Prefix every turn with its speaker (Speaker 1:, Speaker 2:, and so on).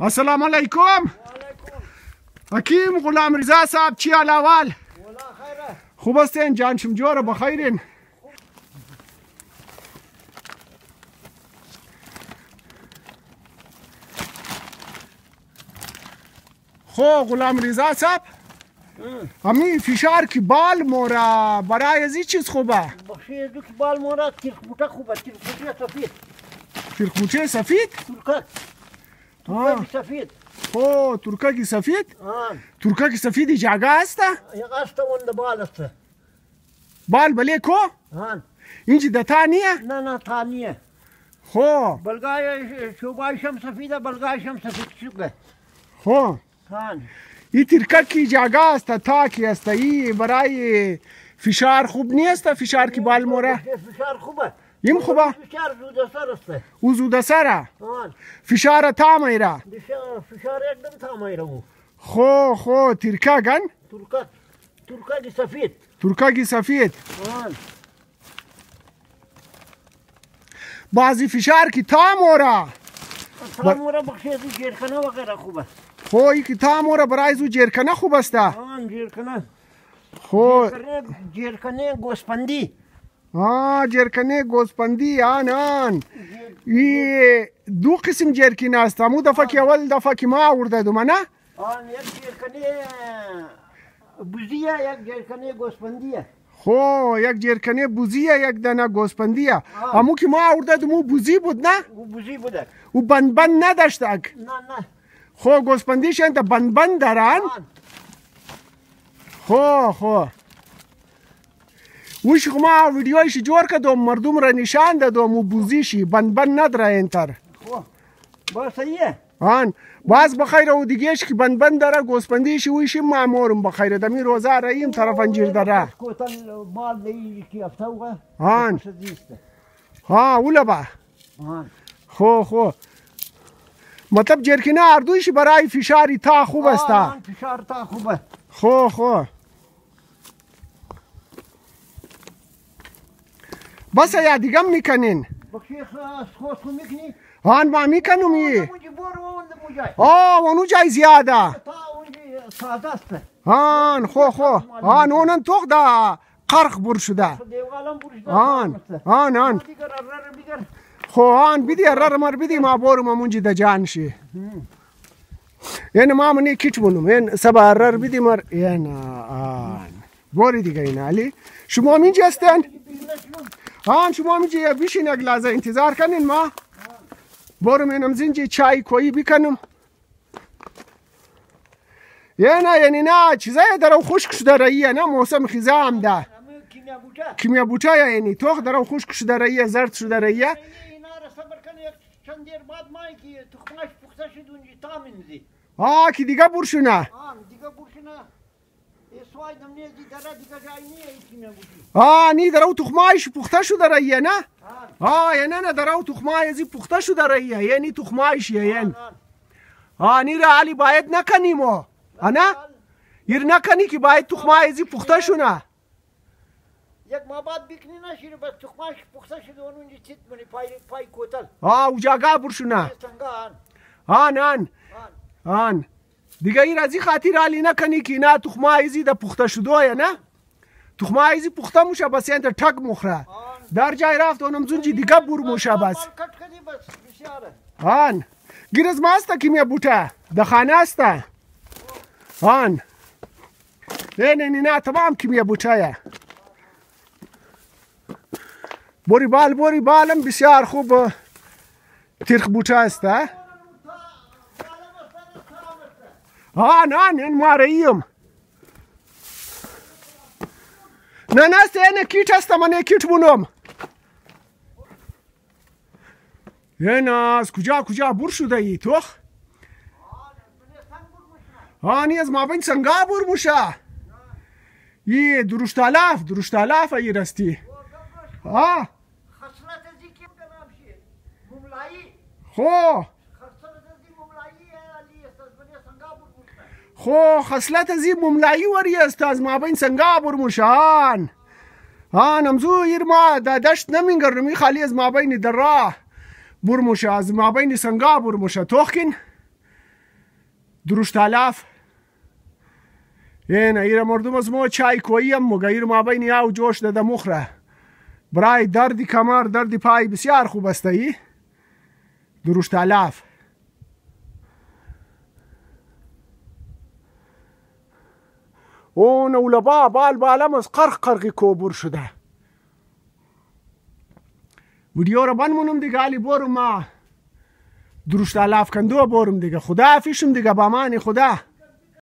Speaker 1: السلام علیکم. حکیم غلام رضا صاحب چی حال احوال؟ خوب هستین؟ جان شمجور بخیرین؟ خو غلام رضا صاحب امی فشار کی بال مورا برای ازی چیز خوبه؟
Speaker 2: بخشی دو کی بال مورا تیرک بوته خوبه، تیرک بوته سفید.
Speaker 1: تیرک بوته سفید؟
Speaker 2: ترکک سفید.
Speaker 1: خو ترکک سفید؟ ترکک سفید جاگه هسته؟
Speaker 2: یک هسته اون بال هسته.
Speaker 1: بال بله کو؟ اینجا دتا نیه؟
Speaker 2: نه تا نیه.
Speaker 1: خو
Speaker 2: بلگای شوبایش هم سفیده، بلگایش هم سفید شده.
Speaker 1: خو این ترکک کی جاگه است تا کی است ای برای فشار خوب نیست فشار کی بال موره
Speaker 2: فشار خوبه
Speaker 1: یم خوبه
Speaker 2: فشار زود سر است
Speaker 1: او زود سره فشار تا میره
Speaker 2: فشار एकदम تا میره
Speaker 1: خو ترکگن
Speaker 2: ترکگ سفید
Speaker 1: ترکگ سفید بعضی فشار کی تا موره
Speaker 2: بخشی جیرکنه وغیره خوبه
Speaker 1: خو ای که تا موره برای زو جیرکنه خوب است
Speaker 2: جیرکنه
Speaker 1: خو
Speaker 2: جیرکنه گوسپندی
Speaker 1: جیرکنه گوسپندی آن ای دو قسم جیرکنه است مو دفعه که اول دفعه که ما آورده دوم نه
Speaker 2: یک جیرکنه بوزیه یک جیرکنه گوسپندیه
Speaker 1: خو یک جیرکنه بوزیه یک دانه گوسپندیه امو که ما آورده دوم بوزی بود نه
Speaker 2: بوزی بوده
Speaker 1: او بند نداشتک
Speaker 2: نه
Speaker 1: خو گوسپندیش انت بند دارن خو وش ما ویدیویش جور کردم مردم را نشان دادم و بوزیشی بند نداره انتر
Speaker 2: با صحیحه
Speaker 1: باز بخیر و دیگهش که بند داره گوسپندیشی ویشی معمورم بخیر دمی روزه را این طرف انجیر داره
Speaker 2: کوتل بال دی کی افتوغه
Speaker 1: اولا با خو مطلب جرکنه اردویش برای فشاری تا خوب است
Speaker 2: فشار تا خوبه
Speaker 1: خو بس یا دیگه میکنین
Speaker 2: بخشی خو میکنی
Speaker 1: ما میکنم اونو جای زیاده
Speaker 2: ساده است
Speaker 1: خو اونن توق دا قرق بر شده خو بیدی ارر مر بیدی ما بورم منجی دا جان شی یعنی ما منی کیچ بونم این سبا ارر بیدی مر یعنی بوری دیگه این علی شما منجی هستن شما منجی بیشین یک لحظه انتظار کنین ما بورم اینم زنجی چای کویی بکنم یعنی نه چیزای درو خشک شده راییه نه موسم خیزه هم ده کیمیا بوته یعنی توخ درو خشک شده راییه زرد شده راییه
Speaker 2: چند دیر بعد مایی که تخماش پخته شد اونجی تا منزی
Speaker 1: که دیگه برشونه
Speaker 2: دیگه برشونه سوای دم نیزی داره دیگه جایی نیه ایکی نبودی
Speaker 1: نی درو تخمایش پخته شده راییه نه یعنی نه درو تخمایزی پخته شده راییه یعنی تخمایش یعنی نی را علی باید نکنیم نه یر نکنی که باید تخمایزی پخته شونه
Speaker 2: یک ما بعد بکنی نشیره بس تخماش پخته شده اونجی چیت منی پای کوتل
Speaker 1: او جاگه برشونه آن دیگه این از این خاطر علی نکنی که نه تخمایزی ده پخته شده نه تخمایزی پخته موشه بس یعنی تک مخره در جای رفت اونم زونجی دیگه بر موشه بس گیرز ما هسته کیمیا بوته ده خانه هسته نه تمام کیمیا بوته بوری بالم بسیار خوب ترک بوته است این ماریم نه سینه کیت است من کیت بونم از کجا بر شده ای تو نی از ما بین سنگا بر موشه ای درشتالاف ای رستی
Speaker 2: خسرت ازی کیم دلم شید مملایی خسرت ازی مملایی علی است از بنی سنگا بر موشه
Speaker 1: خسلت ازی مملایی وری است از ما بین سنگا بر موشه نمزو ایر ما دا دشت نمینگرمی خالی از ما بین در راه بر موشه از ما بین سنگا بر موشه توخکن درشت آلاف این ایر مردم از ما چای کوییم مگایر ما بین یا و جوش داده مخره برای درد کمر درد پای بسیار خوب است ای درشت آلاف اون اولبا بالم از قرقی کوبور شده ویدیو رو بنمونم دیگه علی برم ما درشت آلاف کندو برم دیگه خدا حافظ دیگه با امان خدا.